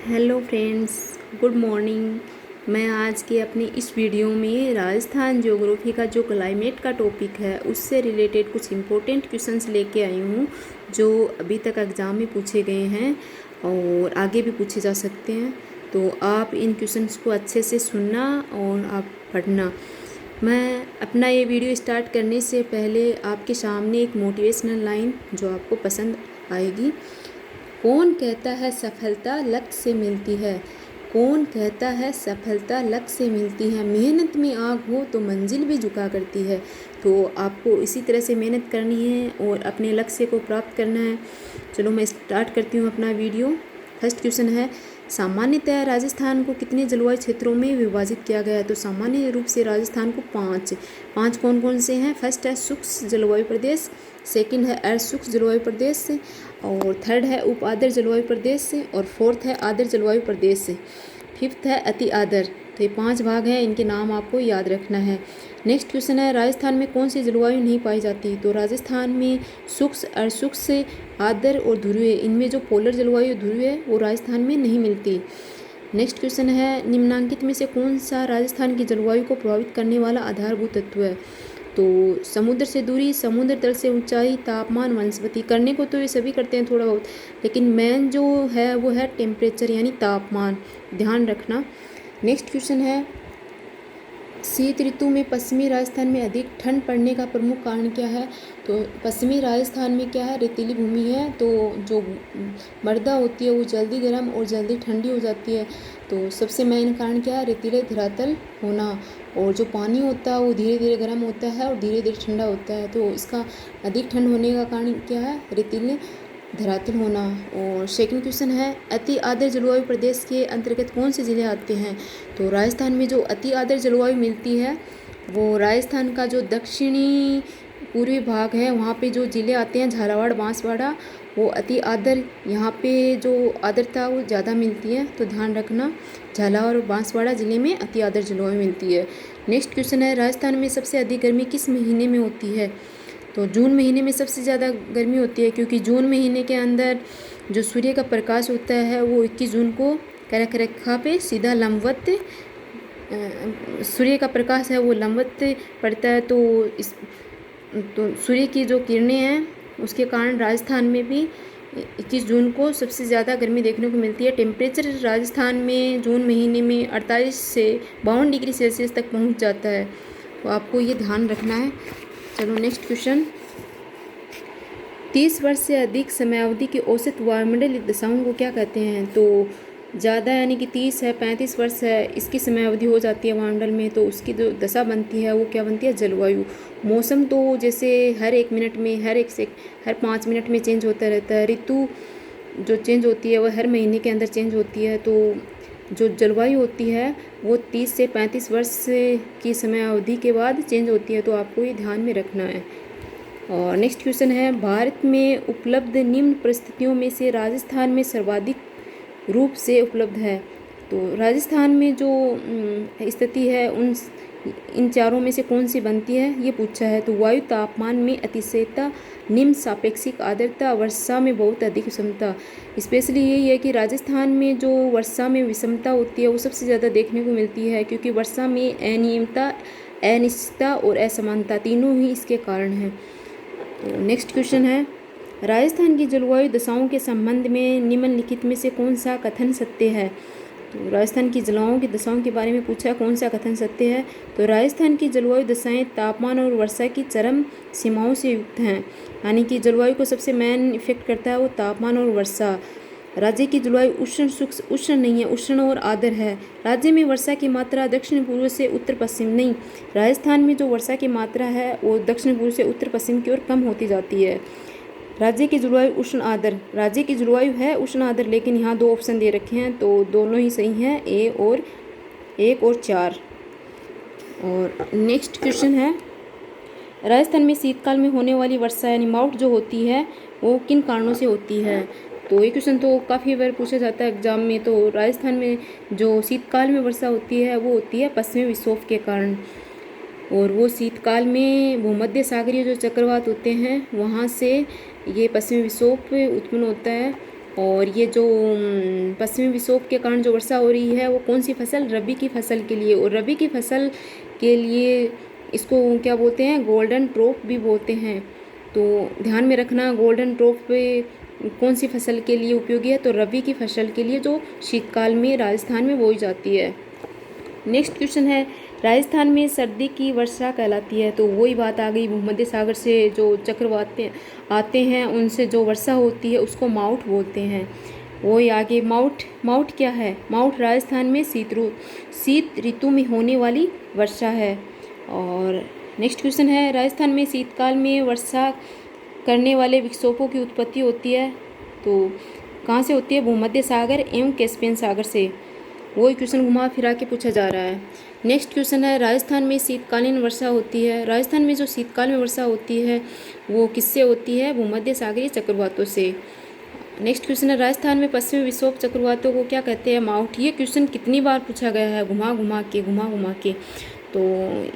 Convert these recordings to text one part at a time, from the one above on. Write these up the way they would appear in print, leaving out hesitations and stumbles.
Hello friends, good morning. मैं आज के अपने इस वीडियो में राजस्थान ज्योग्राफी का जो क्लाइमेट का टॉपिक है उससे रिलेटेड कुछ इम्पोर्टेंट क्वेश्चंस लेके आई हूँ जो अभी तक एग्ज़ाम में पूछे गए हैं और आगे भी पूछे जा सकते हैं। तो आप इन क्वेश्चंस को अच्छे से सुनना और आप पढ़ना। मैं अपना ये वीडियो स्टार्ट करने से पहले आपके सामने एक मोटिवेशनल लाइन जो आपको पसंद आएगी। कौन कहता है सफलता लक्ष्य से मिलती है? कौन कहता है सफलता लक्ष्य से मिलती है? मेहनत में आग हो तो मंजिल भी झुका करती है। तो आपको इसी तरह से मेहनत करनी है और अपने लक्ष्य को प्राप्त करना है। चलो मैं स्टार्ट करती हूँ अपना वीडियो। फर्स्ट क्वेश्चन है, सामान्यतः राजस्थान को कितने जलवायु क्षेत्रों में विभाजित किया गया है? तो सामान्य रूप से राजस्थान को पाँच कौन कौन से हैं? फर्स्ट है शुष्क जलवायु प्रदेश, सेकंड है अर्धशुष्क जलवायु प्रदेश और थर्ड है उप आर्द्र जलवायु प्रदेश और फोर्थ है आर्द्र जलवायु प्रदेश, फिफ्थ है अति आर्द्र। तो ये 5 भाग हैं, इनके नाम आपको याद रखना है। नेक्स्ट क्वेश्चन है, राजस्थान में कौन सी जलवायु नहीं पाई जाती? तो राजस्थान में शुष्क, अर्धशुष्क, आर्द्र और ध्रुवीय, इनमें जो पोलर जलवायु ध्रुवीय है वो राजस्थान में नहीं मिलती। नेक्स्ट क्वेश्चन है, निम्नांकित में से कौन सा राजस्थान की जलवायु को प्रभावित करने वाला आधारभूत तत्व है? तो समुद्र से दूरी, समुद्र तल से ऊंचाई, तापमान, वनस्पति। करने को तो ये सभी करते हैं थोड़ा बहुत, लेकिन मेन जो है वो है टेम्परेचर यानी तापमान, ध्यान रखना। नेक्स्ट क्वेश्चन है, शीत ऋतु में पश्चिमी राजस्थान में अधिक ठंड पड़ने का प्रमुख कारण क्या है? तो पश्चिमी राजस्थान में क्या है, रेतीली भूमि है, तो जो मृदा होती है वो जल्दी गर्म और जल्दी ठंडी हो जाती है। तो सबसे मेन कारण क्या है, रेतीले धरातल होना। और जो पानी होता है वो धीरे धीरे गर्म होता है और धीरे धीरे ठंडा होता है, तो इसका अधिक ठंड होने का कारण क्या है, रेतीले धरातल होना। और सेकंड क्वेश्चन है, अति आर्द्र जलवायु प्रदेश के अंतर्गत कौन से ज़िले आते हैं? तो राजस्थान में जो अति आर्द्र जलवायु मिलती है वो राजस्थान का जो दक्षिणी पूर्वी भाग है वहाँ पे जो ज़िले आते हैं, झालावाड़, बांसवाड़ा, वो अति आर्द्र, यहाँ पे जो आर्द्रता वो ज़्यादा मिलती है, तो ध्यान रखना झालावाड़ और बांसवाड़ा ज़िले में अति आर्द्र जलवायु मिलती है। नेक्स्ट क्वेश्चन है, राजस्थान में सबसे अधिक गर्मी किस महीने में होती है? तो जून महीने में सबसे ज़्यादा गर्मी होती है, क्योंकि जून महीने के अंदर जो सूर्य का प्रकाश होता है वो 21 जून को कर्क रेखा पे सीधा लंबवत, सूर्य का प्रकाश है वो लंबवत पड़ता है। तो सूर्य की जो किरणें हैं उसके कारण राजस्थान में भी 21 जून को सबसे ज़्यादा गर्मी देखने को मिलती है। टेम्परेचर राजस्थान में जून महीने में 48 से 52 डिग्री सेल्सियस तक पहुंच जाता है, तो आपको ये ध्यान रखना है। चलो नेक्स्ट क्वेश्चन, 30 वर्ष से अधिक समयावधि की औसत वायुमंडलीय दशाओं को क्या कहते हैं? तो ज़्यादा यानी कि 30 है, 35 वर्ष है, इसकी समयावधि हो जाती है वायुमंडल में, तो उसकी जो दशा बनती है वो क्या बनती है, जलवायु। मौसम तो जैसे हर 1 मिनट में, हर 5 मिनट में चेंज होता रहता है। ऋतु जो चेंज होती है वह हर महीने के अंदर चेंज होती है। तो जो जलवायु होती है वो 30 से 35 वर्ष की समयावधि के बाद चेंज होती है, तो आपको ये ध्यान में रखना है। और नेक्स्ट क्वेश्चन है, भारत में उपलब्ध निम्न परिस्थितियों में से राजस्थान में सर्वाधिक रूप से उपलब्ध है? तो राजस्थान में जो स्थिति है इन चारों में से कौन सी बनती है ये पूछा है। तो वायु तापमान में अतिशयता, निम्न सापेक्षिक आर्द्रता, वर्षा में बहुत अधिक विषमता। स्पेशली यही है कि राजस्थान में जो वर्षा में विषमता होती है वो सबसे ज़्यादा देखने को मिलती है, क्योंकि वर्षा में अनियमितता, अनिश्चितता और असमानता तीनों ही इसके कारण हैं। तो नेक्स्ट क्वेश्चन है, राजस्थान की जलवायु दशाओं के संबंध में निम्नलिखित में से कौन सा कथन सत्य है? तो राजस्थान की जलवायु की दशाओं के बारे में पूछा, कौन सा कथन सत्य है? तो राजस्थान की जलवायु दशाएं तापमान और वर्षा की चरम सीमाओं से युक्त हैं, यानी कि जलवायु को सबसे मेन इफेक्ट करता है वो तापमान और वर्षा। राज्य की जलवायु उष्ण, शुष्क, उष्ण नहीं है, उष्ण और आर्द्र है। राज्य में वर्षा की मात्रा दक्षिण पूर्व से उत्तर पश्चिम नहीं, राजस्थान में जो वर्षा की मात्रा है वो दक्षिण पूर्व से उत्तर पश्चिम की ओर कम होती जाती है। राज्य की जलवायु उष्ण आर्द्र, राज्य की जलवायु है उष्ण आर्द्र, लेकिन यहाँ 2 ऑप्शन दे रखे हैं तो दोनों ही सही हैं, एक और 4। और नेक्स्ट क्वेश्चन है, राजस्थान में शीतकाल में होने वाली वर्षा यानी माउट जो होती है वो किन कारणों से होती है? तो ये क्वेश्चन तो काफ़ी बार पूछा जाता है एग्जाम में। तो राजस्थान में जो शीतकाल में वर्षा होती है वो होती है पश्चिमी विक्षोभ के कारण, और वो शीतकाल में भूमध्य सागरीय जो चक्रवात होते हैं वहाँ से ये पश्चिमी विक्षोभ उत्पन्न होता है और ये जो पश्चिमी विक्षोभ के कारण जो वर्षा हो रही है वो कौन सी फसल, रबी की फसल के लिए। और रबी की फसल के लिए इसको क्या बोलते हैं, गोल्डन ट्रोप भी बोलते हैं। तो ध्यान में रखना, गोल्डन ट्रोप पे कौन सी फसल के लिए उपयोगी है, तो रबी की फसल के लिए जो शीतकाल में राजस्थान में बोई जाती है। नेक्स्ट क्वेश्चन है, राजस्थान में सर्दी की वर्षा कहलाती है। तो वही बात आ गई, भूमध्य सागर से जो चक्रवात आते हैं उनसे जो वर्षा होती है उसको माउट बोलते हैं। वही आगे माउट क्या है, माउट राजस्थान में शीत ऋतु में होने वाली वर्षा है। और नेक्स्ट क्वेश्चन है, राजस्थान में शीतकाल में वर्षा करने वाले विक्षोभों की उत्पत्ति होती है। तो कहाँ से होती है, भूमध्य सागर एवं कैस्पियन सागर से। वही क्वेश्चन घुमा फिरा के पूछा जा रहा है। नेक्स्ट क्वेश्चन है, राजस्थान में शीतकालीन वर्षा होती है। राजस्थान में जो शीतकाल में वर्षा होती है वो किससे होती है, भूमध्य सागरीय चक्रवातों से। नेक्स्ट क्वेश्चन है, राजस्थान में पश्चिमी विक्षोभ चक्रवातों को क्या कहते हैं, माउट। ये क्वेश्चन कितनी बार पूछा गया है, घुमा घुमा के। तो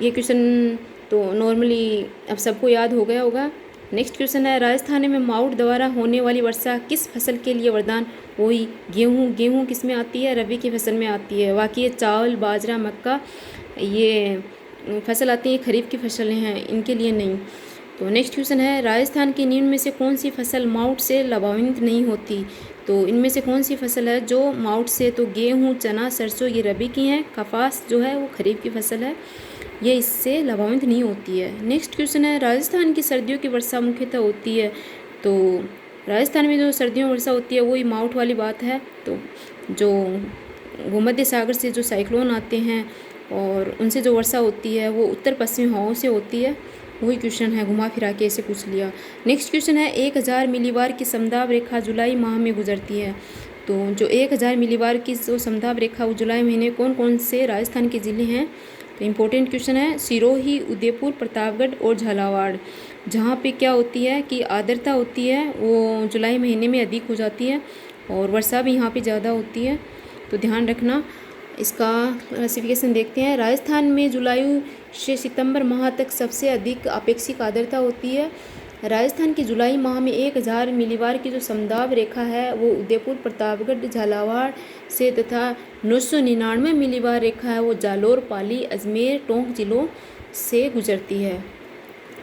ये क्वेश्चन तो नॉर्मली अब सबको याद हो गया होगा। नेक्स्ट क्वेश्चन है, राजस्थान में माउट द्वारा होने वाली वर्षा किस फसल के लिए वरदान। वही गेहूँ किस में आती है, रबी की फसल में आती है। बाकी ये चावल, बाजरा, मक्का ये फसल आती है, खरीफ की फसलें हैं, इनके लिए नहीं। तो नेक्स्ट क्वेश्चन है, राजस्थान के निम्न में से कौन सी फसल माउट से लाभान्वित नहीं होती। तो इनमें से कौन सी फसल है जो माउट से, तो गेहूँ, चना, सरसों ये रबी की हैं। कपास जो है वो खरीफ की फसल है, ये इससे लाभान्वित नहीं होती है। नेक्स्ट क्वेश्चन है, राजस्थान की सर्दियों की वर्षा मुख्यतः होती है। तो राजस्थान में जो सर्दियों में वर्षा होती है वही माउट वाली बात है। तो जो भूमध्य सागर से जो साइक्लोन आते हैं और उनसे जो वर्षा होती है वो उत्तर पश्चिमी हवाओं से होती है। वही क्वेश्चन है, घुमा फिरा के ऐसे पूछ लिया। नेक्स्ट क्वेश्चन है, 1000 मिलीबार की समदाब रेखा जुलाई माह में गुजरती है। तो जो 1000 मिलीबार की जो समदाब रेखा वो जुलाई महीने कौन कौन से राजस्थान के ज़िले हैं। तो इम्पोर्टेंट क्वेश्चन है, सिरोही, उदयपुर, प्रतापगढ़ और झालावाड़। जहाँ पे क्या होती है कि आर्द्रता होती है वो जुलाई महीने में अधिक हो जाती है और वर्षा भी यहाँ पे ज़्यादा होती है। तो ध्यान रखना। इसका क्लासिफिकेशन देखते हैं। राजस्थान में जुलाई से सितंबर माह तक सबसे अधिक अपेक्षित आर्द्रता होती है। राजस्थान की जुलाई माह में 1000 मिलीबार की जो समदाब रेखा है वो उदयपुर, प्रतापगढ़, झालावाड़ से तथा 999 मिलीबार रेखा है वो जालोर, पाली, अजमेर, टोंक जिलों से गुजरती है।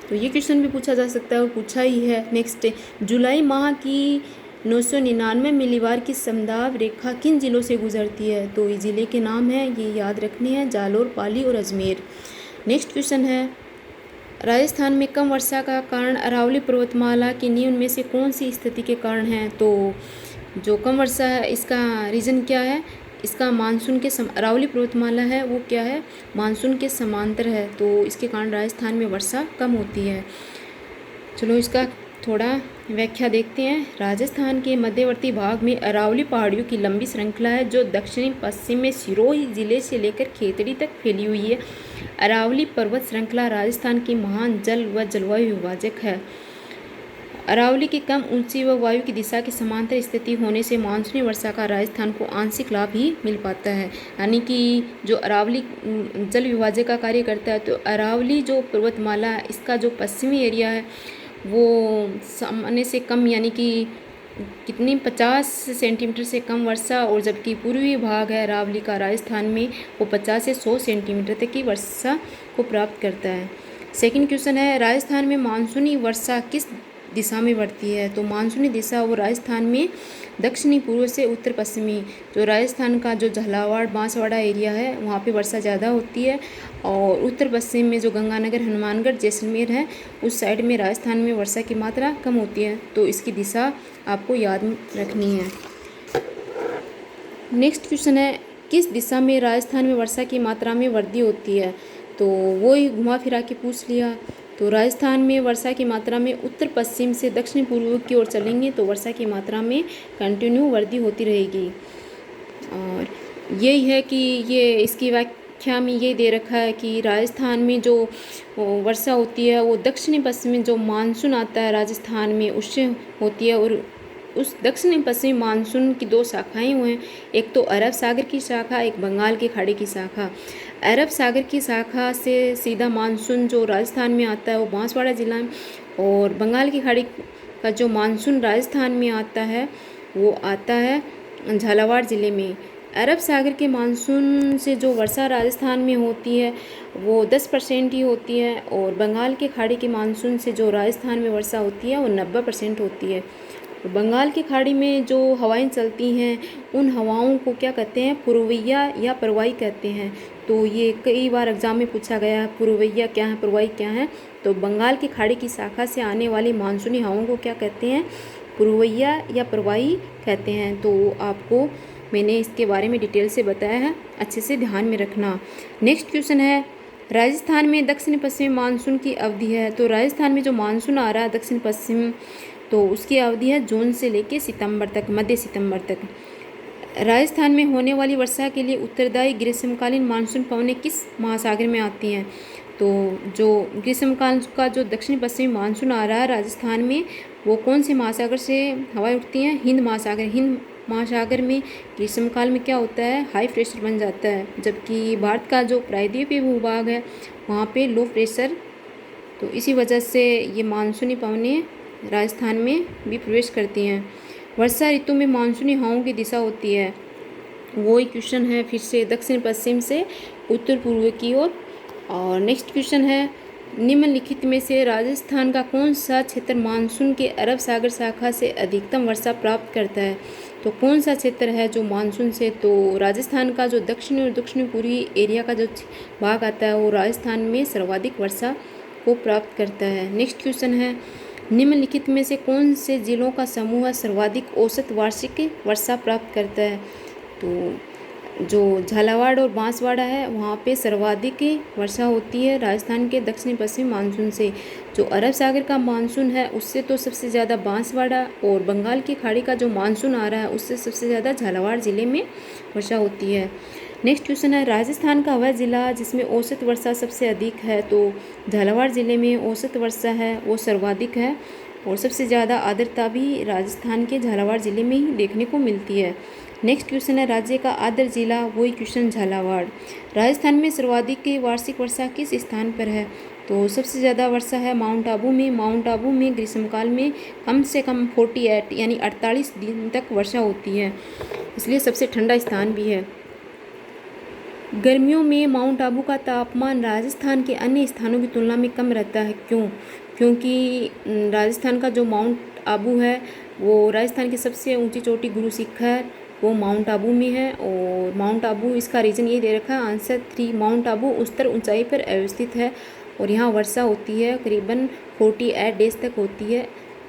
तो ये क्वेश्चन भी पूछा जा सकता है और पूछा ही है। नेक्स्ट, जुलाई माह की 999 मिलीबार की समदाब रेखा किन जिलों से गुजरती है। तो ये ज़िले के नाम हैं, ये याद रखने हैं, जालोर, पाली और अजमेर। नेक्स्ट क्वेश्चन है, राजस्थान में कम वर्षा का कारण अरावली पर्वतमाला की निम्न में से कौन सी स्थिति के कारण है। तो जो कम वर्षा है इसका रीज़न क्या है, इसका मानसून के अरावली पर्वतमाला है वो क्या है, मानसून के समांतर है। तो इसके कारण राजस्थान में वर्षा कम होती है। चलो इसका थोड़ा व्याख्या देखते हैं। राजस्थान के मध्यवर्ती भाग में अरावली पहाड़ियों की लंबी श्रृंखला है जो दक्षिणी पश्चिम में सिरोही जिले से लेकर खेतड़ी तक फैली हुई है। अरावली पर्वत श्रृंखला राजस्थान की महान जल व जलवायु विभाजक है। अरावली की कम ऊंची व वायु की दिशा की समांतर स्थिति होने से मानसूनी वर्षा का राजस्थान को आंशिक लाभ ही मिल पाता है। यानी कि जो अरावली जल विभाजक का कार्य करता है, तो अरावली जो पर्वतमाला है इसका जो पश्चिमी एरिया है वो सामान्य से कम यानी कि कितनी 50 सेंटीमीटर से कम वर्षा, और जबकि पूर्वी भाग है अरावली का राजस्थान में वो 50 से 100 सेंटीमीटर तक की वर्षा को प्राप्त करता है। सेकंड क्वेश्चन है, राजस्थान में मानसूनी वर्षा किस दिशा में बढ़ती है। तो मानसूनी दिशा वो राजस्थान में दक्षिणी पूर्व से उत्तर पश्चिमी, जो राजस्थान का जो झालावाड़, बांसवाड़ा एरिया है वहाँ पे वर्षा ज़्यादा होती है, और उत्तर पश्चिम में जो गंगानगर, हनुमानगढ़, जैसलमेर है उस साइड में राजस्थान में वर्षा की मात्रा कम होती है। तो इसकी दिशा आपको याद रखनी है। नेक्स्ट क्वेश्चन है, किस दिशा में राजस्थान में वर्षा की मात्रा में वृद्धि होती है। तो वो ही घुमा फिरा के पूछ लिया। तो राजस्थान में वर्षा की मात्रा में उत्तर पश्चिम से दक्षिण पूर्व की ओर चलेंगे तो वर्षा की मात्रा में कंटिन्यू वृद्धि होती रहेगी। और यही है कि ये इसकी व्याख्या में ये दे रखा है कि राजस्थान में जो वर्षा होती है वो दक्षिणी पश्चिमी जो मानसून आता है राजस्थान में उससे होती है, और उस दक्षिणी पश्चिमी मानसून की दो शाखाएं हुए हैं, एक तो अरब सागर की शाखा, एक बंगाल की खाड़ी की शाखा। अरब सागर की शाखा से सीधा मानसून जो राजस्थान में आता है वो बांसवाड़ा जिला में, और बंगाल की खाड़ी का जो मानसून राजस्थान में आता है वो आता है झालावाड़ ज़िले में। अरब सागर के मानसून से जो वर्षा राजस्थान में होती है वो 10% ही होती है, और बंगाल के खाड़ी के मानसून से जो राजस्थान में वर्षा होती है वो 90% होती है। बंगाल की खाड़ी में जो हवाएं चलती हैं उन हवाओं को क्या कहते हैं, पूर्वैया या परवाई कहते हैं। तो ये कई बार एग्जाम में पूछा गया है, पूर्वैया क्या है, परवाई क्या है। तो बंगाल की खाड़ी की शाखा से आने वाली मानसूनी हवाओं को क्या कहते हैं, पूर्वैया या परवाई कहते हैं। तो आपको मैंने इसके बारे में डिटेल से बताया है, अच्छे से ध्यान में रखना। नेक्स्ट क्वेश्चन है, राजस्थान में दक्षिण पश्चिम मानसून की अवधि है। तो राजस्थान में जो मानसून आ रहा है दक्षिण पश्चिम, तो उसकी अवधि है जून से लेकर सितंबर तक, मध्य सितंबर तक। राजस्थान में होने वाली वर्षा के लिए उत्तरदायी ग्रीष्मकालीन मानसून पवनें किस महासागर में आती हैं। तो जो ग्रीष्मकाल का जो दक्षिण पश्चिमी मानसून आ रहा है राजस्थान में, वो कौन से महासागर से हवाएं उठती हैं, हिंद महासागर। हिंद महासागर में ग्रीष्मकाल में क्या होता है, हाई प्रेशर बन जाता है, जबकि भारत का जो प्रायद्वीपीय भूभाग है वहाँ पे लो प्रेशर। तो इसी वजह से ये मानसूनी पवनें राजस्थान में भी प्रवेश करती हैं। वर्षा ऋतु में मानसूनी हवाओं की दिशा होती है, वो ही क्वेश्चन है फिर से दक्षिण पश्चिम से उत्तर पूर्व की ओर। और नेक्स्ट क्वेश्चन है, निम्नलिखित में से राजस्थान का कौन सा क्षेत्र मानसून के अरब सागर शाखा से अधिकतम वर्षा प्राप्त करता है। तो कौन सा क्षेत्र है जो मानसून से, तो राजस्थान का जो दक्षिणी और दक्षिण पूर्वी एरिया का जो भाग आता है वो राजस्थान में सर्वाधिक वर्षा को प्राप्त करता है। नेक्स्ट क्वेश्चन है, निम्नलिखित में से कौन से जिलों का समूह सर्वाधिक औसत वार्षिक वर्षा प्राप्त करता है। तो जो झालावाड़ और बांसवाड़ा है वहाँ पे सर्वाधिक वर्षा होती है राजस्थान के दक्षिण पश्चिम मानसून से। जो अरब सागर का मानसून है उससे तो सबसे ज़्यादा बांसवाड़ा, और बंगाल की खाड़ी का जो मानसून आ रहा है उससे सबसे ज़्यादा झालावाड़ ज़िले में वर्षा होती है। नेक्स्ट क्वेश्चन है, राजस्थान का वह ज़िला जिसमें औसत वर्षा सबसे अधिक है। तो झालावाड़ ज़िले में औसत वर्षा है वो सर्वाधिक है, और सबसे ज़्यादा आर्द्रता भी राजस्थान के झालावाड़ ज़िले में ही देखने को मिलती है। नेक्स्ट क्वेश्चन है, राज्य का आर्द्र जिला, वही क्वेश्चन झालावाड़। राजस्थान में सर्वाधिक वार्षिक वर्षा किस स्थान पर है। तो सबसे ज़्यादा वर्षा है माउंट आबू में। माउंट आबू में ग्रीष्मकाल में कम से कम 48 यानी 48 दिन तक वर्षा होती है, इसलिए सबसे ठंडा स्थान भी है। गर्मियों में माउंट आबू का तापमान राजस्थान के अन्य स्थानों की तुलना में कम रहता है। क्यों? क्योंकि राजस्थान का जो माउंट आबू है वो राजस्थान की सबसे ऊंची चोटी गुरु शिखर वो माउंट आबू में है, और माउंट आबू इसका रीजन ये दे रखा है आंसर 3। माउंट आबू उच्चतर ऊंचाई पर अवस्थित है और यहाँ वर्षा होती है करीबन 48 डेज तक होती है,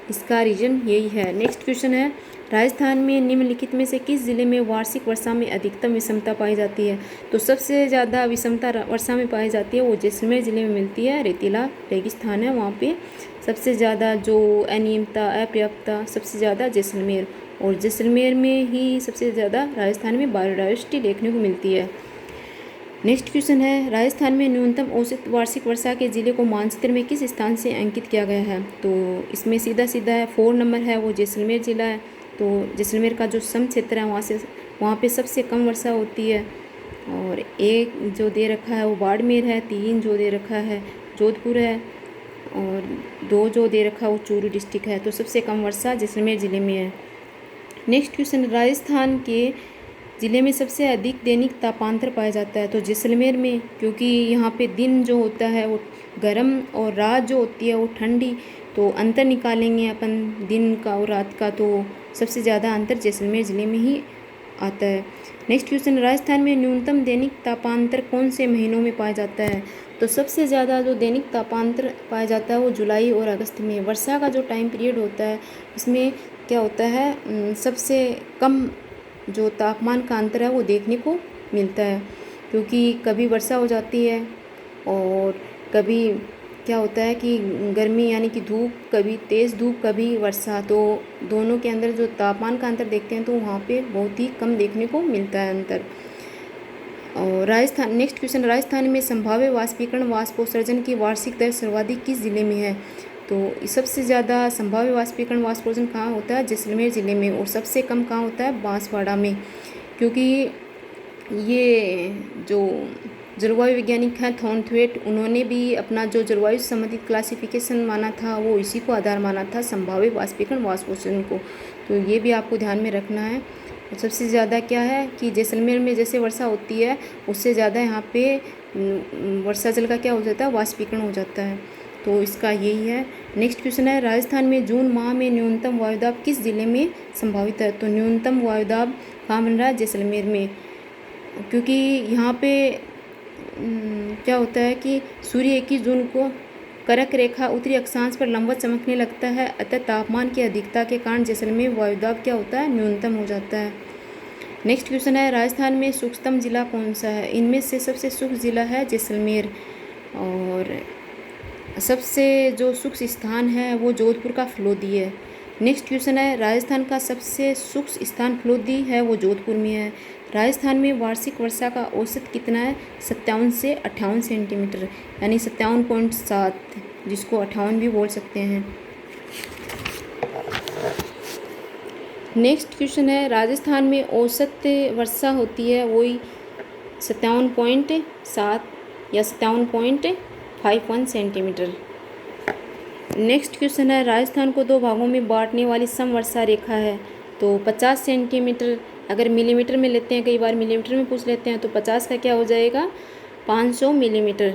इसका रीजन यही है। नेक्स्ट क्वेश्चन है, राजस्थान में निम्नलिखित में से किस जिले में वार्षिक वर्षा में अधिकतम विषमता पाई जाती है। तो सबसे ज़्यादा विषमता वर्षा में पाई जाती है वो जैसलमेर ज़िले में मिलती है। रेतीला रेगिस्तान है वहाँ पे सबसे ज़्यादा जो अनियमितता अपर्याप्तता सबसे ज़्यादा जैसलमेर, और जैसलमेर में ही सबसे ज़्यादा राजस्थान में बायोडाइवर्सिटी देखने को मिलती है। नेक्स्ट क्वेश्चन है, राजस्थान में न्यूनतम औसत वार्षिक वर्षा के जिले को मानचित्र में किस स्थान से अंकित किया गया है। तो इसमें सीधा सीधा है 4 नंबर है वो जैसलमेर ज़िला है। तो जैसलमेर का जो सम क्षेत्र है वहाँ पे सबसे कम वर्षा होती है, और 1 जो दे रखा है वो बाड़मेर है, 3 जो दे रखा है जोधपुर है, और 2 जो दे रखा है वो चूरू डिस्ट्रिक्ट है। तो सबसे कम वर्षा जैसलमेर ज़िले में है। नेक्स्ट क्वेश्चन, राजस्थान के ज़िले में सबसे अधिक दैनिक तापांतर पाया जाता है। तो जैसलमेर में, क्योंकि यहाँ पे दिन जो होता है वो गर्म और रात जो होती है वो ठंडी, तो अंतर निकालेंगे अपन दिन का और रात का, तो सबसे ज़्यादा अंतर जैसलमेर ज़िले में ही आता है। नेक्स्ट क्वेश्चन, राजस्थान में न्यूनतम दैनिक तापांतर कौन से महीनों में पाया जाता है। तो सबसे ज़्यादा जो दैनिक तापांतर पाया जाता है वो जुलाई और अगस्त में। वर्षा का जो टाइम पीरियड होता है उसमें क्या होता है, सबसे कम जो तापमान का अंतर है वो देखने को मिलता है, क्योंकि कभी वर्षा हो जाती है और कभी क्या होता है कि गर्मी यानी कि धूप, कभी तेज़ धूप कभी वर्षा, तो दोनों के अंदर जो तापमान का अंतर देखते हैं तो वहाँ पे बहुत ही कम देखने को मिलता है अंतर। और राजस्थान, नेक्स्ट क्वेश्चन, राजस्थान में संभाव्य वाष्पीकरण वाष्पोत्सर्जन की वार्षिक दर सर्वाधिक किस जिले में है। तो सबसे ज़्यादा संभाव्य वाष्पीकरण वाष्पोत्सर्जन कहाँ होता है, जैसलमेर ज़िले में, और सबसे कम कहाँ होता है, बांसवाड़ा में। क्योंकि ये जो जलवायु वैज्ञानिक हैं थॉर्नथवेट, उन्होंने भी अपना जो जलवायु संबंधित क्लासिफिकेशन माना था वो इसी को आधार माना था, संभाव्य वाष्पीकरण वाष्पोत्सर्जन को। तो ये भी आपको ध्यान में रखना है। और सबसे ज़्यादा क्या है कि जैसलमेर में जैसे वर्षा होती है उससे ज़्यादा यहाँ पे वर्षा जल का क्या हो जाता है, वाष्पीकरण हो जाता है। तो इसका यही है। नेक्स्ट क्वेश्चन है, राजस्थान में जून माह में न्यूनतम वायुदाब किस जिले में संभावित है? तो न्यूनतम वायुदाब कहाँ बन रहा है? जैसलमेर में, क्योंकि यहाँ पे क्या होता है कि सूर्य 21 जून को कर्क रेखा उत्तरी अक्षांश पर लंबवत चमकने लगता है, अतः तापमान की अधिकता के कारण जैसलमेर वायुदाब क्या होता है? न्यूनतम हो जाता है। नेक्स्ट क्वेश्चन है, राजस्थान में शुष्कतम जिला कौन सा है? इनमें से सबसे शुष्क जिला है जैसलमेर, और सबसे जो शुष्क स्थान है वो जोधपुर का फलोदी है। नेक्स्ट क्वेश्चन है, राजस्थान का सबसे शुष्क स्थान फलोदी है, वो जोधपुर में है। राजस्थान में वार्षिक वर्षा का औसत कितना है? 57 से 58 सेंटीमीटर, यानी 57.7, जिसको 58 भी बोल सकते हैं। नेक्स्ट क्वेश्चन है, राजस्थान में औसत वर्षा होती है वही 57.7 या 57.51 सेंटीमीटर। नेक्स्ट क्वेश्चन है, राजस्थान को दो भागों में बांटने वाली समवर्षा रेखा है, तो 50 सेंटीमीटर, अगर मिलीमीटर में लेते हैं, कई बार मिलीमीटर में पूछ लेते हैं, तो 50 का क्या हो जाएगा? 500 मिलीमीटर।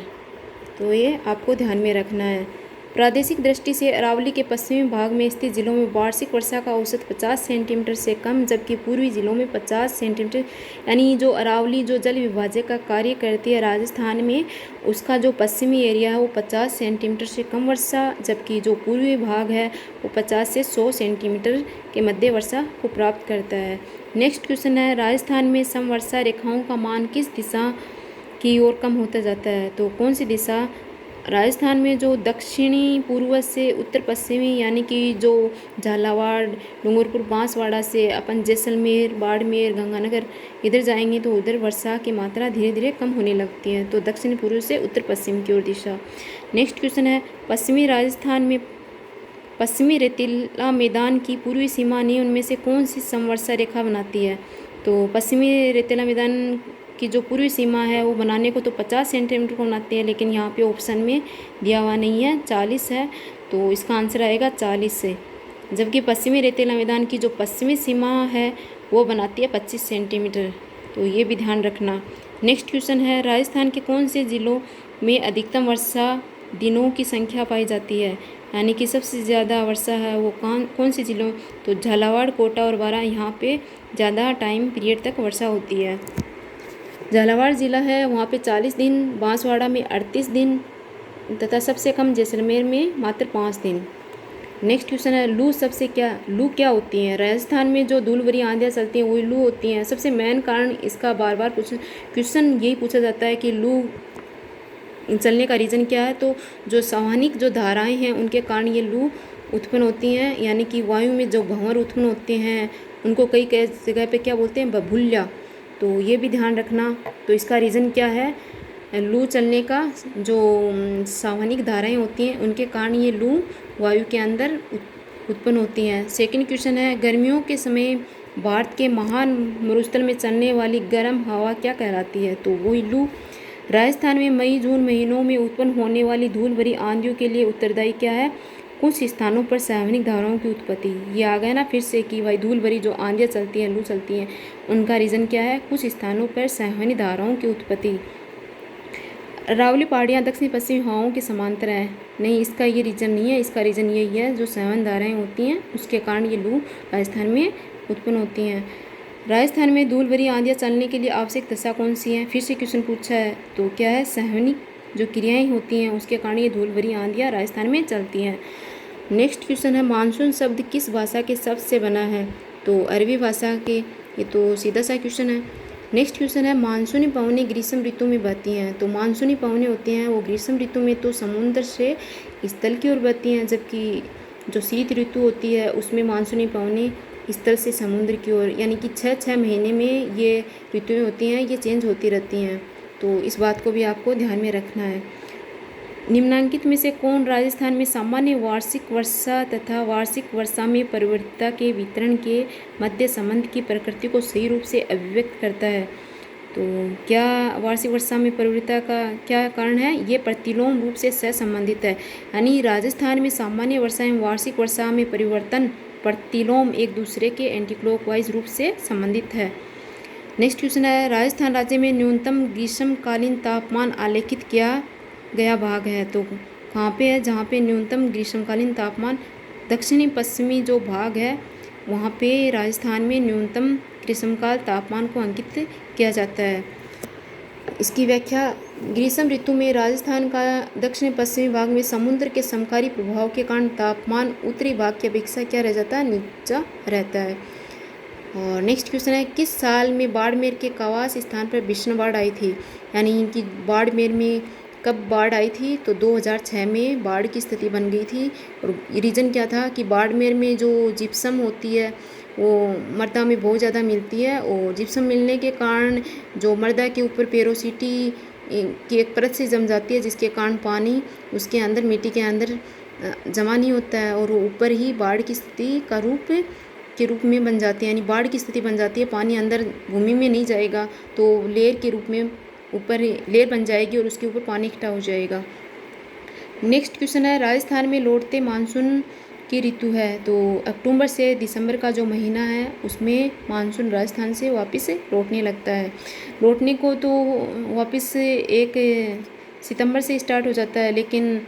तो ये आपको ध्यान में रखना है। प्रादेशिक दृष्टि से अरावली के पश्चिमी भाग में स्थित जिलों में वार्षिक वर्षा का औसत 50 सेंटीमीटर से कम, जबकि पूर्वी जिलों में 50 सेंटीमीटर, यानी जो अरावली जो जल विभाजक का कार्य करती है राजस्थान में, उसका जो पश्चिमी एरिया है वो 50 सेंटीमीटर से कम वर्षा, जबकि जो पूर्वी भाग है वो 50 से 100 सेंटीमीटर के मध्य वर्षा को प्राप्त करता है। नेक्स्ट क्वेश्चन है, राजस्थान में समवर्षा रेखाओं का मान किस दिशा की ओर कम होता जाता है? तो कौन सी दिशा? राजस्थान में जो दक्षिणी पूर्व से उत्तर पश्चिमी, यानी कि जो झालावाड़, डूंगरपुर, बांसवाड़ा से अपन जैसलमेर, बाड़मेर, गंगानगर इधर जाएंगे तो उधर वर्षा की मात्रा धीरे धीरे कम होने लगती है। तो दक्षिणी पूर्व से उत्तर पश्चिम की ओर दिशा। नेक्स्ट क्वेश्चन है, पश्चिमी राजस्थान में पश्चिमी रेतीला मैदान की पूर्वी सीमा ने उनमें से कौन सी समवर्षा रेखा बनाती है? तो पश्चिमी रेतीला मैदान की जो पूर्वी सीमा है वो बनाने को तो 50 सेंटीमीटर को बनाती है, लेकिन यहाँ पे ऑप्शन में दिया हुआ नहीं है, 40 है, तो इसका आंसर आएगा 40 से। जबकि पश्चिमी रेतीला मैदान की जो पश्चिमी सीमा है वो बनाती है 25 सेंटीमीटर, तो ये भी ध्यान रखना। नेक्स्ट क्वेश्चन है, राजस्थान के कौन से ज़िलों में अधिकतम वर्षा दिनों की संख्या पाई जाती है? यानी कि सबसे ज़्यादा वर्षा है वो कौन से ज़िलों? तो झालावाड़, कोटा और बारां, यहाँ पे ज़्यादा टाइम पीरियड तक वर्षा होती है। झालावाड़ ज़िला है वहाँ पे 40 दिन, बांसवाड़ा में 38 दिन तथा सबसे कम जैसलमेर में मात्र 5 दिन। नेक्स्ट क्वेश्चन है, लू क्या होती हैं? राजस्थान में जो धूल भरी आंधियाँ चलती हैं वही लू होती हैं। सबसे मेन कारण इसका बार बार क्वेश्चन यही पूछा जाता है कि लू चलने का रीज़न क्या है? तो जो संवहनिक जो धाराएं हैं उनके कारण ये लू उत्पन्न होती हैं, यानी कि वायु में जो भंवर उत्पन्न होते हैं उनको कई जगह पे क्या बोलते हैं? बबूल्या। तो ये भी ध्यान रखना। तो इसका रीज़न क्या है? लू चलने का जो संवहनिक धाराएं होती हैं उनके कारण ये लू वायु के अंदर उत्पन्न होती हैं। सेकंड क्वेश्चन है, गर्मियों के समय भारत के महान मरुस्थल में चलने वाली गर्म हवा क्या कहलाती है? तो वही लू। राजस्थान में मई जून महीनों में उत्पन्न होने वाली धूल भरी आंधियों के लिए उत्तरदायी क्या है? कुछ स्थानों पर संवहनिक धाराओं की उत्पत्ति। ये आ गया ना फिर से कि भाई धूल भरी जो आंधियाँ चलती हैं, लू चलती हैं, उनका रीज़न क्या है? कुछ स्थानों पर संवहनिक धाराओं की उत्पत्ति। अरावली पहाड़ियाँ दक्षिण पश्चिमी हवाओं के समांतर हैं। नहीं, इसका ये रीज़न नहीं है, इसका रीज़न यही है जो संवहन धाराएँ होती हैं उसके कारण ये लू राजस्थान में उत्पन्न होती हैं। राजस्थान में धूल भरी आंधियाँ चलने के लिए आवश्यक दशा कौन सी है? फिर से क्वेश्चन पूछा है, तो क्या है? संवहनिक जो क्रियाएँ होती हैं उसके कारण ये धूल भरी आंधियाँ राजस्थान में चलती हैं। नेक्स्ट क्वेश्चन है, मानसून शब्द किस भाषा के शब्द से बना है? तो अरबी भाषा के। ये तो सीधा सा क्वेश्चन है। नेक्स्ट क्वेश्चन है, मानसूनी पवनें ग्रीष्म ऋतु में बहती हैं। तो मानसूनी पवनें होती हैं वो ग्रीष्म ऋतु में तो समुद्र से स्थल की ओर बहती हैं, जबकि जो शीत ऋतु होती है उसमें मानसूनी पवनें स्थल से समुद्र की ओर, यानी कि 6 महीने में ये ऋतुएँ होती हैं, ये चेंज होती रहती हैं। तो इस बात को भी आपको ध्यान में रखना है। निम्नलिखित में से कौन राजस्थान में सामान्य वार्षिक वर्षा तथा वार्षिक वर्षा में परिवर्तिता के वितरण के मध्य संबंध की प्रकृति को सही रूप से अभिव्यक्त करता है? तो क्या वार्षिक वर्षा में परिवर्तिता का क्या कारण है? ये प्रतिलोम रूप से सहसंबंधित है, यानी राजस्थान में सामान्य वर्षा एवं वार्षिक वर्षा में परिवर्तन प्रतिलोम एक दूसरे के एंटी क्लॉकवाइज रूप से संबंधित है। नेक्स्ट क्वेश्चन है, राजस्थान राज्य में न्यूनतम ग्रीष्मकालीन तापमान आलेखित किया गया भाग है। तो कहाँ पे है? जहाँ पे न्यूनतम ग्रीष्मकालीन तापमान दक्षिणी पश्चिमी जो भाग है वहाँ पे राजस्थान में न्यूनतम ग्रीष्मकाल तापमान को अंकित किया जाता है। इसकी व्याख्या, ग्रीष्म ऋतु में राजस्थान का दक्षिण पश्चिमी भाग में समुद्र के समकारी प्रभाव के कारण तापमान उत्तरी भाग की अपेक्षा क्या रह जाता है? नीचा रहता है। और नेक्स्ट क्वेश्चन है, किस साल में बाड़मेर के कवास स्थान पर भीषण बाढ़ आई थी? यानी इनकी बाड़मेर में कब बाढ़ आई थी? तो 2006 में बाढ़ की स्थिति बन गई थी। और रीज़न क्या था कि बाड़मेर में जो जिप्सम होती है वो मृदा में बहुत ज़्यादा मिलती है, और जिप्सम मिलने के कारण जो मृदा के ऊपर पेरोसिटी की एक परत से जम जाती है, जिसके कारण पानी उसके अंदर मिट्टी के अंदर जमा नहीं होता है और वो ऊपर ही बाढ़ की स्थिति का रूप में बन जाती है। यानी बाढ़ की स्थिति बन जाती है, पानी अंदर भूमि में नहीं जाएगा तो लेयर के रूप में ऊपर लेयर बन जाएगी और उसके ऊपर पानी इकट्ठा हो जाएगा। नेक्स्ट क्वेश्चन है, राजस्थान में लौटते मानसून की ऋतु है। तो अक्टूबर से दिसंबर का जो महीना है उसमें मानसून राजस्थान से वापस लौटने लगता है। लौटने को तो वापस 1 सितंबर से स्टार्ट हो जाता है, लेकिन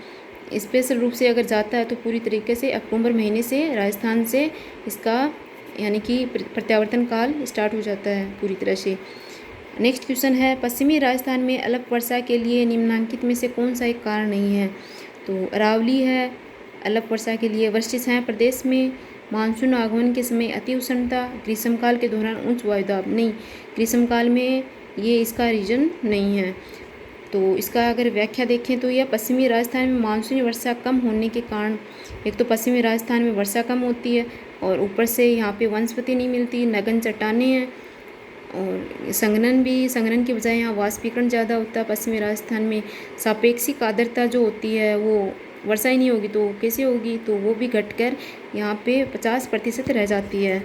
स्पेशल रूप से अगर जाता है तो पूरी तरीके से अक्टूबर महीने से राजस्थान से इसका यानी कि प्रत्यावर्तन काल स्टार्ट हो जाता है पूरी तरह से। नेक्स्ट क्वेश्चन है, पश्चिमी राजस्थान में अल्प वर्षा के लिए निम्नलिखित में से कौन सा एक कारण नहीं है? तो अरावली है अल्प वर्षा के लिए। वर्षीय छाया प्रदेश में मानसून आगमन के समय अति उष्णता, ग्रीष्मकाल के दौरान उच्च वायुदाब। नहीं, ग्रीष्मकाल में ये इसका रीजन नहीं है। तो इसका अगर व्याख्या देखें तो यह पश्चिमी राजस्थान में मानसूनी वर्षा कम होने के कारण, एक तो पश्चिमी राजस्थान में वर्षा कम होती है और ऊपर से यहाँ पे वनस्पति नहीं मिलती, नगन चट्टानें हैं और संघनन की बजाय यहाँ वाष्पीकरण ज़्यादा होता है। पश्चिमी राजस्थान में सापेक्षिक आर्द्रता जो होती है वो वर्षा ही नहीं होगी तो कैसे होगी? तो वो भी घटकर यहाँ पे 50% रह जाती है।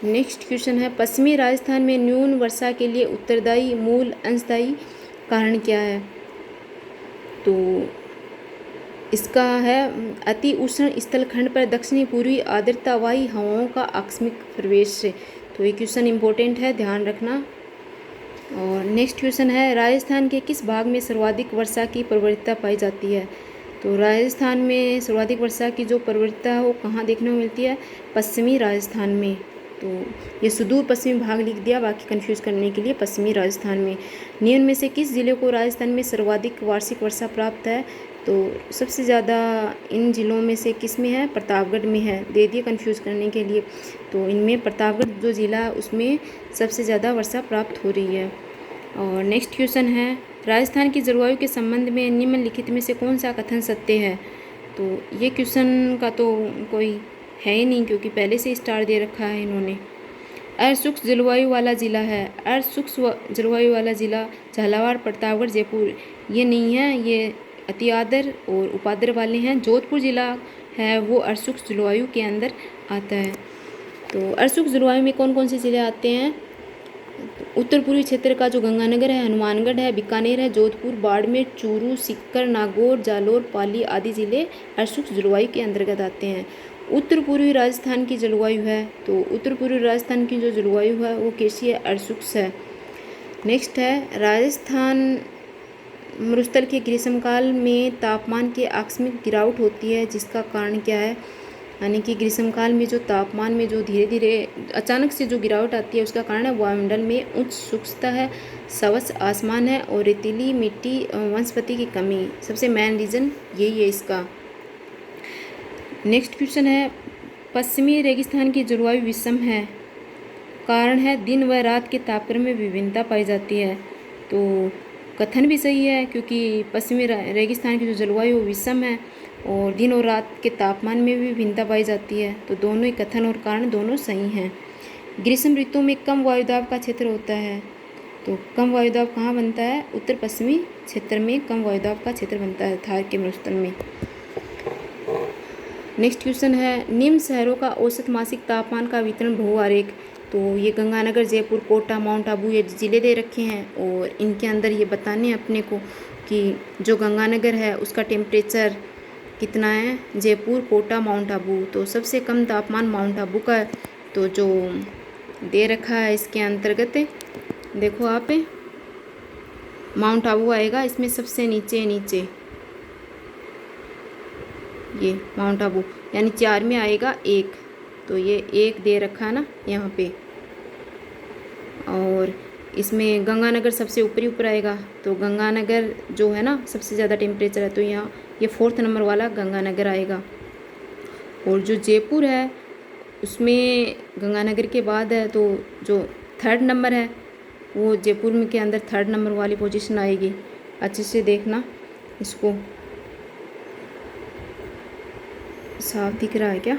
नेक्स्ट क्वेश्चन है, पश्चिमी राजस्थान में न्यून वर्षा के लिए उत्तरदायी मूल अंशदायी कारण क्या है? तो इसका है अति उष्ण स्थलखंड पर दक्षिणी पूर्वी आर्द्रतावाही हवाओं का आकस्मिक प्रवेश। तो ये क्वेश्चन इम्पोर्टेंट है, ध्यान रखना। और नेक्स्ट क्वेश्चन है, राजस्थान के किस भाग में सर्वाधिक वर्षा की प्रवणता पाई जाती है? तो राजस्थान में सर्वाधिक वर्षा की जो प्रवणता है वो कहाँ देखने को मिलती है? पश्चिमी राजस्थान में। तो ये सुदूर पश्चिमी भाग लिख दिया बाकी कंफ्यूज करने के लिए, पश्चिमी राजस्थान में। निम्न में से किस जिले को राजस्थान में सर्वाधिक वार्षिक वर्षा प्राप्त है? तो सबसे ज़्यादा इन जिलों में से किस में है? प्रतापगढ़ में है, दे दिए कंफ्यूज करने के लिए। तो इनमें प्रतापगढ़ जो ज़िला उसमें सबसे ज़्यादा वर्षा प्राप्त हो रही है। और नेक्स्ट क्वेश्चन है, राजस्थान की जलवायु के संबंध में निम्नलिखित में से कौन सा कथन सत्य है? तो ये क्वेश्चन का तो कोई है ही नहीं क्योंकि पहले से स्टार दे रखा है इन्होंने। अर्धशुष्क जलवायु वाला ज़िला है, अर्धशुष्क जलवायु वाला ज़िला झालावाड़, प्रतापगढ़, जयपुर ये नहीं है, ये अति आर्द्र और उपाद्र वाले हैं। जोधपुर ज़िला है वो अर्धशुष्क जलवायु के अंदर आता है। तो अर्धशुष्क जलवायु में कौन कौन से ज़िले आते हैं? उत्तर पूर्वी क्षेत्र का जो गंगानगर है, हनुमानगढ़ है, बीकानेर है, जोधपुर, बाड़मेर, चूरू, सीकर, नागौर, जालोर, पाली आदि जिले अर्धशुष्क जलवायु के अंतर्गत आते हैं। उत्तर पूर्वी राजस्थान की जलवायु है, तो उत्तर पूर्वी राजस्थान की जो जलवायु है वो कैसी है? अर्धशुष्क है। नेक्स्ट है, राजस्थान मरुस्थल के ग्रीष्मकाल में तापमान की आकस्मिक गिरावट होती है, जिसका कारण क्या है? यानी कि ग्रीष्मकाल में जो तापमान में जो धीरे धीरे अचानक से जो गिरावट आती है उसका कारण है वायुमंडल में उच्च शुष्कता है, स्वच्छ आसमान है और रेतीली मिट्टी, वनस्पति की कमी। सबसे मेन रीज़न यही है इसका। नेक्स्ट क्वेश्चन है, पश्चिमी रेगिस्तान की जलवायु विषम है, कारण है दिन व रात के तापक्रम में विभिन्नता पाई जाती है। तो कथन भी सही है क्योंकि पश्चिमी रेगिस्तान की जो जलवायु विषम है और दिन और रात के तापमान में भी भिन्नता पाई जाती है। तो दोनों ही कथन और कारण दोनों सही हैं। ग्रीष्म ऋतु में कम वायुदाब का क्षेत्र होता है, तो कम वायुदाब कहाँ बनता है? उत्तर पश्चिमी क्षेत्र में कम वायुदाब का क्षेत्र बनता है, थार के मरुस्थल में। नेक्स्ट क्वेश्चन है, निम्न शहरों का औसत मासिक तापमान का वितरण भू आरेख। तो ये गंगानगर, जयपुर, कोटा, माउंट आबू ये ज़िले दे रखे हैं और इनके अंदर ये बताने अपने को कि जो गंगानगर है उसका टेम्परेचर कितना है जयपुर, कोटा, माउंट आबू। तो सबसे कम तापमान माउंट आबू का है। तो जो दे रखा है इसके अंतर्गत देखो आप, माउंट आबू आएगा इसमें सबसे नीचे नीचे, ये माउंट आबू, यानी 4 में आएगा 1। तो ये 1 दे रखा है ना यहाँ पे। और इसमें गंगानगर सबसे ऊपर आएगा। तो गंगानगर जो है ना सबसे ज़्यादा टेम्परेचर है, तो यहाँ ये 4th नंबर वाला गंगानगर आएगा। और जो जयपुर है उसमें गंगानगर के बाद है, तो जो 3rd नंबर है वो जयपुर में के अंदर 3rd नंबर वाली पोजीशन आएगी। अच्छे से देखना इसको, साफ दिख रहा है क्या।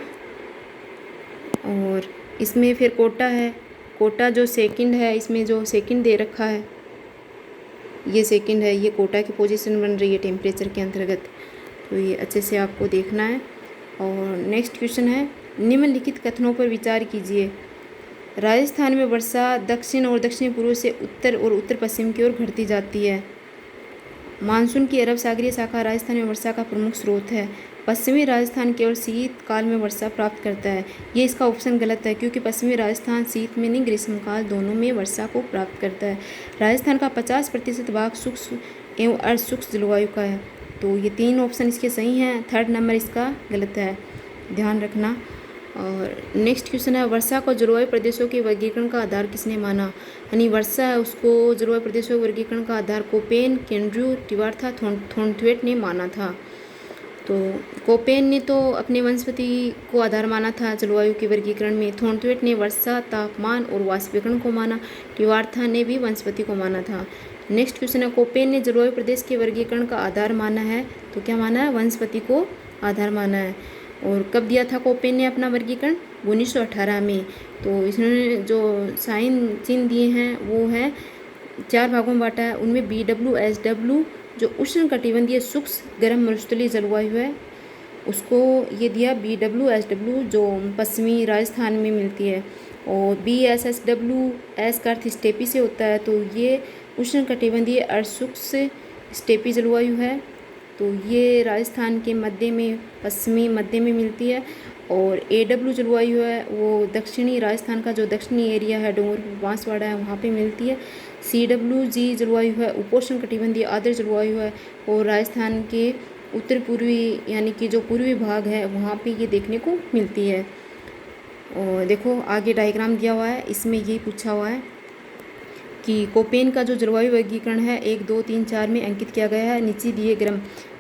और इसमें फिर कोटा है, कोटा जो 2nd है, इसमें जो 2nd दे रखा है ये 2nd है, ये कोटा की पोजीशन बन रही है टेम्परेचर के अंतर्गत। तो ये अच्छे से आपको देखना है। और नेक्स्ट क्वेश्चन है, निम्नलिखित कथनों पर विचार कीजिए। राजस्थान में वर्षा दक्षिण और दक्षिण पूर्व से उत्तर और उत्तर पश्चिम की ओर घटती जाती है। मानसून की अरब सागरीय शाखा राजस्थान में वर्षा का प्रमुख स्रोत है। पश्चिमी राजस्थान केवल शीतकाल में वर्षा प्राप्त करता है। ये इसका ऑप्शन गलत है, क्योंकि पश्चिमी राजस्थान शीत में नहीं ग्रीष्मकाल दोनों में वर्षा को प्राप्त करता है। राजस्थान का 50% भाग शुष्क एवं अर्धशुष्क जलवायु का है। तो ये 3 ऑप्शन इसके सही हैं, 3rd नंबर इसका गलत है, ध्यान रखना। और नेक्स्ट क्वेश्चन है, वर्षा को जलवायु प्रदेशों के वर्गीकरण का आधार किसने माना। यानी वर्षा है उसको जलवायु प्रदेशों के वर्गीकरण का आधार कोपेन, केंड्रू, टिवार्था, थॉर्नथवेट ने माना था। तो कोपेन ने तो अपने वनस्पति को आधार माना था जलवायु के वर्गीकरण में, थॉर्नथवेट ने वर्षा, तापमान और वाष्पीकरण को माना, टिवार्था ने भी वनस्पति को माना था। नेक्स्ट क्वेश्चन है, कोपेन ने जलवायु प्रदेश के वर्गीकरण का आधार माना है, तो क्या माना है, वनस्पति को आधार माना है। और कब दिया था कोपेन ने अपना वर्गीकरण, 1918 में। तो इसने जो साइन चिन्ह दिए हैं वो है 4 भागों में बांटा है। उनमें BWSW जो उष्णकटिबंधीय शुष्क गर्म मरुस्थलीय जलवायु है उसको ये दिया BWSW जो पश्चिमी राजस्थान में मिलती है। और BSSW एस का अर्थ स्टेपी से होता है, तो ये उष्णकटिबंधीय अर्धशुष्क स्टेपी जलवायु है। तो ये राजस्थान के मध्य में, पश्चिमी मध्य में मिलती है। और AW जलवायु है वो दक्षिणी राजस्थान का जो दक्षिणी एरिया है, डूंगरपुर, बांसवाड़ा है, वहाँ पे मिलती है। CWG जलवायु है उपोष्ण कटिबंधीय आर्द्र जलवायु है, और राजस्थान के उत्तर पूर्वी यानी कि जो पूर्वी भाग है वहाँ पे ये देखने को मिलती है। और देखो आगे डायग्राम दिया हुआ है, इसमें ये पूछा हुआ है कि कोपेन का जो जलवायु वर्गीकरण है 1, 2, 3, 4 में अंकित किया गया है, नीचे दिए क्रम।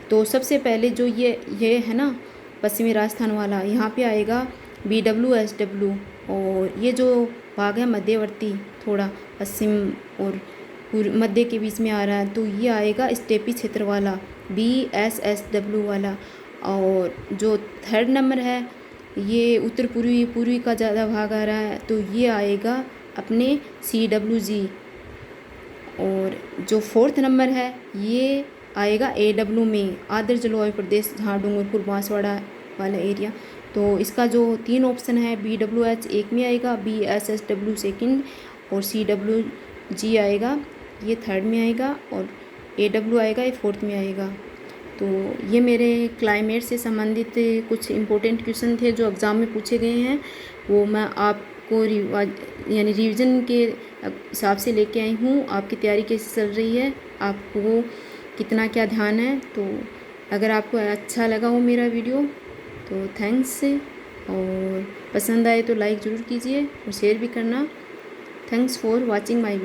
तो सबसे पहले जो ये है ना पश्चिमी राजस्थान वाला, यहाँ पे आएगा BWSW। और ये जो भाग है मध्यवर्ती, थोड़ा पश्चिम और पूर्व मध्य के बीच में आ रहा है, तो ये आएगा स्टेपी क्षेत्र वाला BSSW वाला। और जो 3rd नंबर है ये उत्तर पूर्वी का ज़्यादा भाग आ रहा है, तो ये आएगा अपने CWG। और जो 4th नंबर है ये आएगा AW में, आर्द्र जलवायु प्रदेश, जहाँ डूंगरपुर, बांसवाड़ा वाला एरिया। तो इसका जो 3 ऑप्शन है BWH 1 में आएगा, BSSW 2nd और CWG आएगा ये 3rd में आएगा, और AW आएगा ये 4th में आएगा। तो ये मेरे क्लाइमेट से संबंधित कुछ इम्पोर्टेंट क्वेश्चन थे जो एग्ज़ाम में पूछे गए हैं, वो मैं आपको रिवीजन के हिसाब से लेके आई हूँ। आपकी तैयारी कैसे चल रही है, आपको कितना क्या ध्यान है। तो अगर आपको अच्छा लगा हो मेरा वीडियो तो थैंक्स, और पसंद आए तो लाइक ज़रूर कीजिए और शेयर भी करना। Thanks for watching my video.